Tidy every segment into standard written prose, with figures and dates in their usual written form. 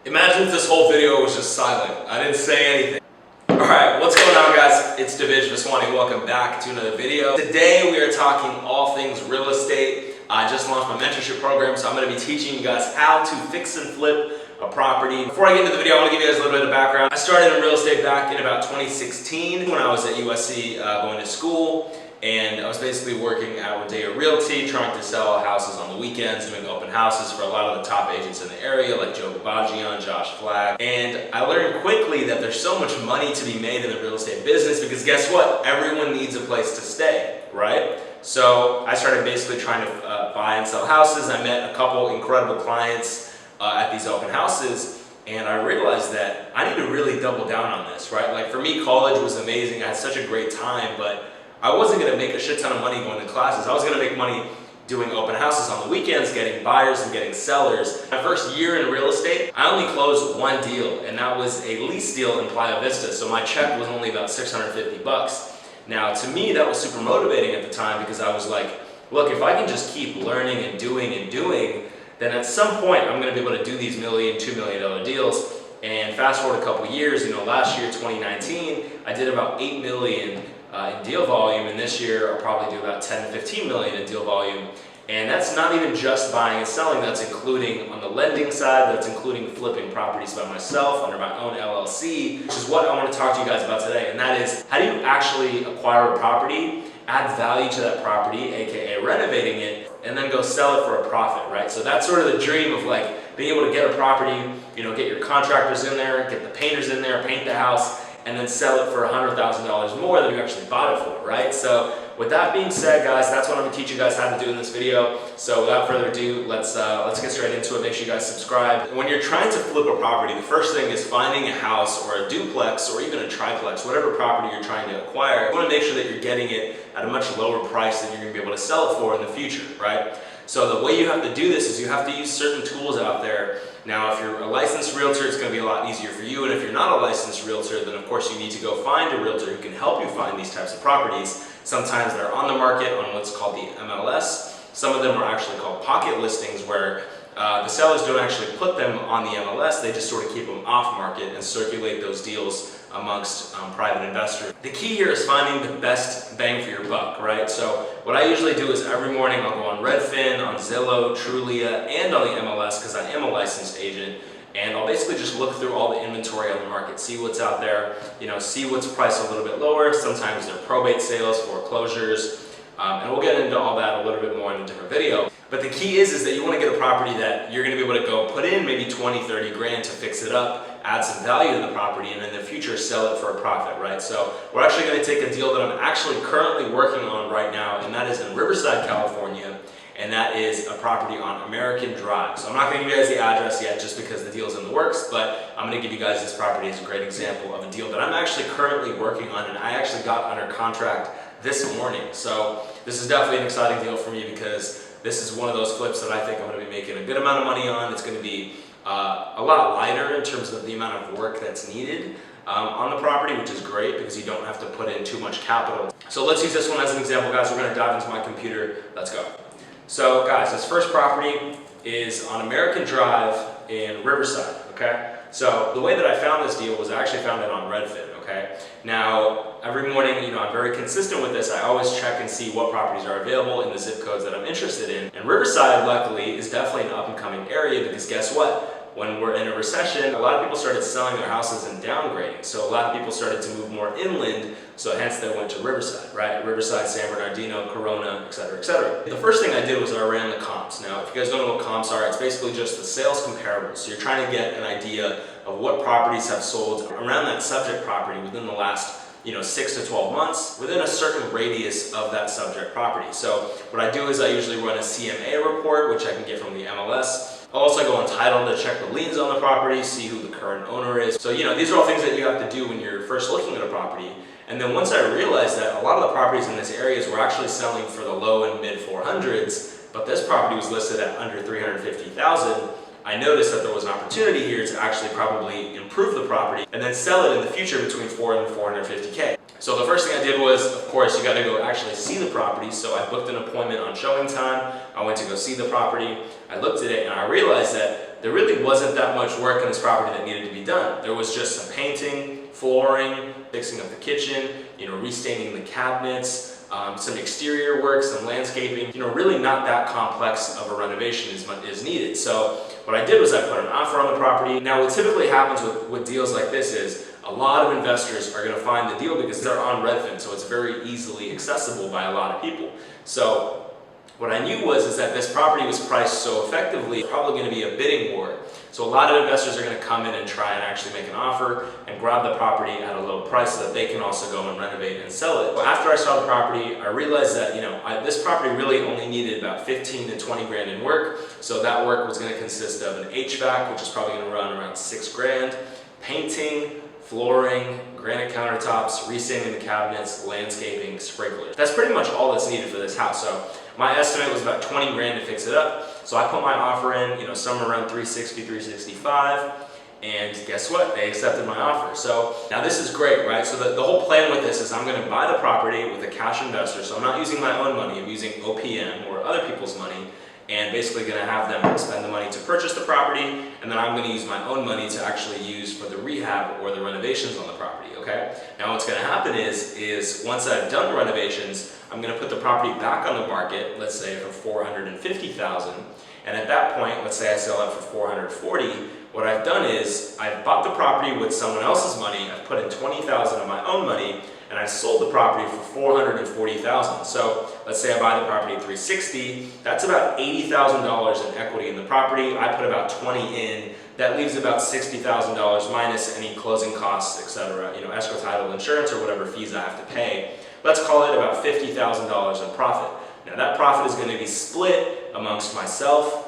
Imagine if this whole video was just silent. I didn't say anything. Alright, what's going on, guys? It's Divij Vaswani. Welcome back to another video. Today we are talking all things real estate. I just launched my mentorship program, so I'm going to be teaching you guys how to fix and flip a property. Before I get into the video, I want to give you guys a little bit of background. I started in real estate back in about 2016 when I was at USC going to school. And I was basically working at Rodeo Realty, trying to sell houses on the weekends, doing open houses for a lot of the top agents in the area, like Joe Gabagian, Josh Flagg. And I learned quickly that there's so much money to be made in the real estate business because guess what? Everyone needs a place to stay, right? So I started basically trying to buy and sell houses. I met a couple incredible clients at these open houses. And I realized that I need to really double down on this, right? Like for me, college was amazing. I had such a great time, but I wasn't going to make a shit ton of money going to classes. I was going to make money doing open houses on the weekends, getting buyers and getting sellers. My first year in real estate, I only closed one deal, and that was a lease deal in Playa Vista. So my check was only about 650 bucks. Now, to me, that was super motivating at the time because I was like, look, if I can just keep learning and doing, then at some point, I'm going to be able to do these $1 million, $2 million deals. And fast forward a couple years, last year, 2019, I did about 8 million in deal volume, and this year I'll probably do about 10 to 15 million in deal volume. And that's not even just buying and selling, that's including on the lending side, that's including flipping properties by myself under my own LLC, which is what I want to talk to you guys about today. And that is, how do you actually acquire a property, add value to that property, aka renovating it, and then go sell it for a profit, right? So that's sort of the dream of like being able to get a property, get your contractors in there, get the painters in there, paint the house, and then sell it for $100,000 more than you actually bought it for, right? So with that being said, guys, that's what I'm gonna teach you guys how to do in this video. So without further ado, let's get straight into it. Make sure you guys subscribe. When you're trying to flip a property, the first thing is finding a house or a duplex or even a triplex, whatever property you're trying to acquire. You wanna make sure that you're getting it at a much lower price than you're gonna be able to sell it for in the future, right? So the way you have to do this is you have to use certain tools out there. Now, if you're a licensed realtor, it's going to be a lot easier for you. And if you're not a licensed realtor, then of course you need to go find a realtor who can help you find these types of properties. Sometimes they're on the market on what's called the MLS. Some of them are actually called pocket listings where the sellers don't actually put them on the MLS. They just sort of keep them off market and circulate those deals amongst private investors. The key here is finding the best bang for your buck, right? So what I usually do is every morning I'll go on Redfin, on Zillow, Trulia, and on the MLS because I am a licensed agent. And I'll basically just look through all the inventory on the market, see what's out there, see what's priced a little bit lower. Sometimes they're probate sales, foreclosures, and we'll get into all that a little bit more in a different video. But the key is that you want to get a property that you're going to be able to go put in maybe 20, 30 grand to fix it up, add some value to the property, and in the future sell it for a profit, right? So we're actually going to take a deal that I'm actually currently working on right now, and that is in Riverside, California, and that is a property on American Drive. So I'm not going to give you guys the address yet just because the deal's in the works, but I'm going to give you guys this property as a great example of a deal that I'm actually currently working on, and I actually got under contract this morning. So this is definitely an exciting deal for me because this is one of those flips that I think I'm going to be making a good amount of money on. It's going to be a lot lighter in terms of the amount of work that's needed on the property, which is great because you don't have to put in too much capital. So let's use this one as an example, guys. We're going to dive into my computer. Let's go. So guys, this first property is on American Drive in Riverside, okay? So the way that I found this deal was I actually found it on Redfin, okay? Now, every morning, I'm very consistent with this. I always check and see what properties are available in the zip codes that I'm interested in. And Riverside, luckily, is definitely an up-and-coming area because guess what? When we're in a recession, a lot of people started selling their houses and downgrading. So a lot of people started to move more inland, so hence they went to Riverside, right? Riverside, San Bernardino, Corona, et cetera, et cetera. The first thing I did was I ran the comps. Now, if you guys don't know what comps are, it's basically just the sales comparables. So you're trying to get an idea of what properties have sold around that subject property within the last 6 to 12 months within a certain radius of that subject property. So what I do is I usually run a CMA report, which I can get from the MLS. I'll also go on title to check the liens on the property, see who the current owner is. So, these are all things that you have to do when you're first looking at a property. And then once I realized that a lot of the properties in this area were actually selling for the low and mid 400s, but this property was listed at under 350,000, I noticed that there was an opportunity here to actually probably improve the property and then sell it in the future between 4 and 450K. So the first thing I did was, of course, you got to go actually see the property. So I booked an appointment on showing time. I went to go see the property. I looked at it and I realized that that there really wasn't that much work in this property that needed to be done. There was just some painting, flooring, fixing up the kitchen, restaining the cabinets, some exterior work, some landscaping. Really not that complex of a renovation is needed. So what I did was I put an offer on the property. Now what typically happens with deals like this is a lot of investors are going to find the deal because they're on Redfin, so it's very easily accessible by a lot of people. So what I knew is that this property was priced so effectively, it's probably going to be a bidding war. So a lot of investors are going to come in and try and actually make an offer and grab the property at a low price so that they can also go and renovate and sell it. After I saw the property, I realized that this property really only needed about 15 to 20 grand in work. So that work was going to consist of an HVAC, which is probably going to run around 6 grand, painting, flooring, granite countertops, restaining the cabinets, landscaping, sprinklers. That's pretty much all that's needed for this house. So my estimate was about 20 grand to fix it up. So I put my offer in, somewhere around 360, 365, and guess what? They accepted my offer. So now this is great, right? So the whole plan with this is I'm going to buy the property with a cash investor. So I'm not using my own money, I'm using OPM or other people's money, and basically going to have them spend the money to purchase the property, and then I'm going to use my own money to actually use for the rehab or the renovations on the property, okay? Now what's going to happen is once I've done the renovations, I'm going to put the property back on the market, let's say for $450,000, and at that point, let's say I sell it for $440,000, what I've done is I've bought the property with someone else's money, I've put in $20,000 of my own money, and I sold the property for $440,000. So let's say I buy the property at $360,000, that's about $80,000 in equity in the property. I put about 20 in, that leaves about $60,000 minus any closing costs, etc. Escrow, title, insurance, or whatever fees I have to pay. Let's call it about $50,000 in profit. Now that profit is going to be split amongst myself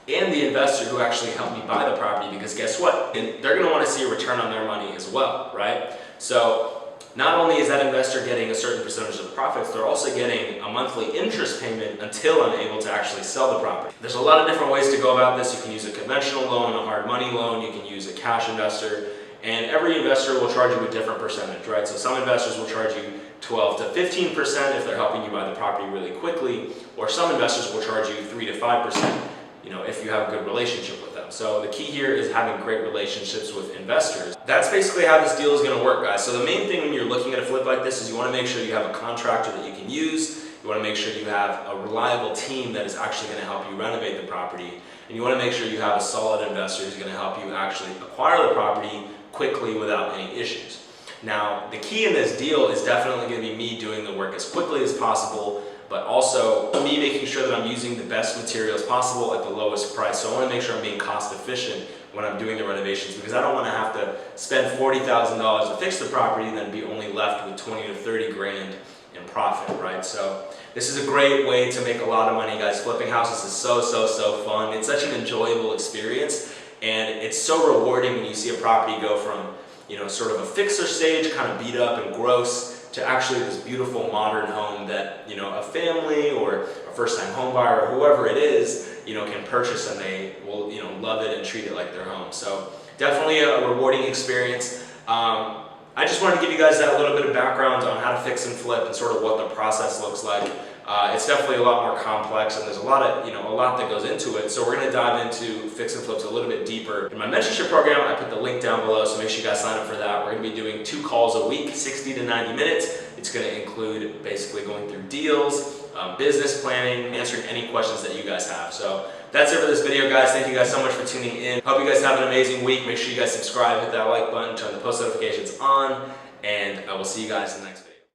and the investor who actually helped me buy the property, because guess what? They're going to want to see a return on their money as well, right? So not only is that investor getting a certain percentage of the profits, they're also getting a monthly interest payment until I'm able to actually sell the property. There's a lot of different ways to go about this. You can use a conventional loan, a hard money loan, you can use a cash investor, and every investor will charge you a different percentage, right? So some investors will charge you 12 to 15% if they're helping you buy the property really quickly, or some investors will charge you 3 to 5%, if you have a good relationship with them. So the key here is having great relationships with investors. That's basically how this deal is going to work, guys. So the main thing when you're looking at a flip like this is you want to make sure you have a contractor that you can use. You want to make sure you have a reliable team that is actually going to help you renovate the property. And you want to make sure you have a solid investor who's going to help you actually acquire the property quickly without any issues. Now, the key in this deal is definitely going to be me doing the work as quickly as possible, but also me making sure that I'm using the best materials possible at the lowest price. So I want to make sure I'm being cost efficient when I'm doing the renovations, because I don't want to have to spend $40,000 to fix the property and then be only left with 20 to 30 grand in profit, right? So this is a great way to make a lot of money, guys. Flipping houses is so fun. It's such an enjoyable experience, and it's so rewarding when you see a property go from, sort of a fixer stage, kind of beat up and gross, to actually this beautiful modern home that, a family or a first-time home buyer or whoever it is, can purchase, and they will, love it and treat it like their home. So definitely a rewarding experience. I just wanted to give you guys that little bit of background on how to fix and flip and sort of what the process looks like. It's definitely a lot more complex, and there's a lot that goes into it. So we're going to dive into fix and flips a little bit deeper. In my mentorship program, I put the link down below, so make sure you guys sign up for that. We're going to be doing 2 calls a week, 60 to 90 minutes. It's going to include basically going through deals, business planning, answering any questions that you guys have. So that's it for this video, guys. Thank you guys so much for tuning in. Hope you guys have an amazing week. Make sure you guys subscribe, hit that like button, turn the post notifications on, and I will see you guys in the next video.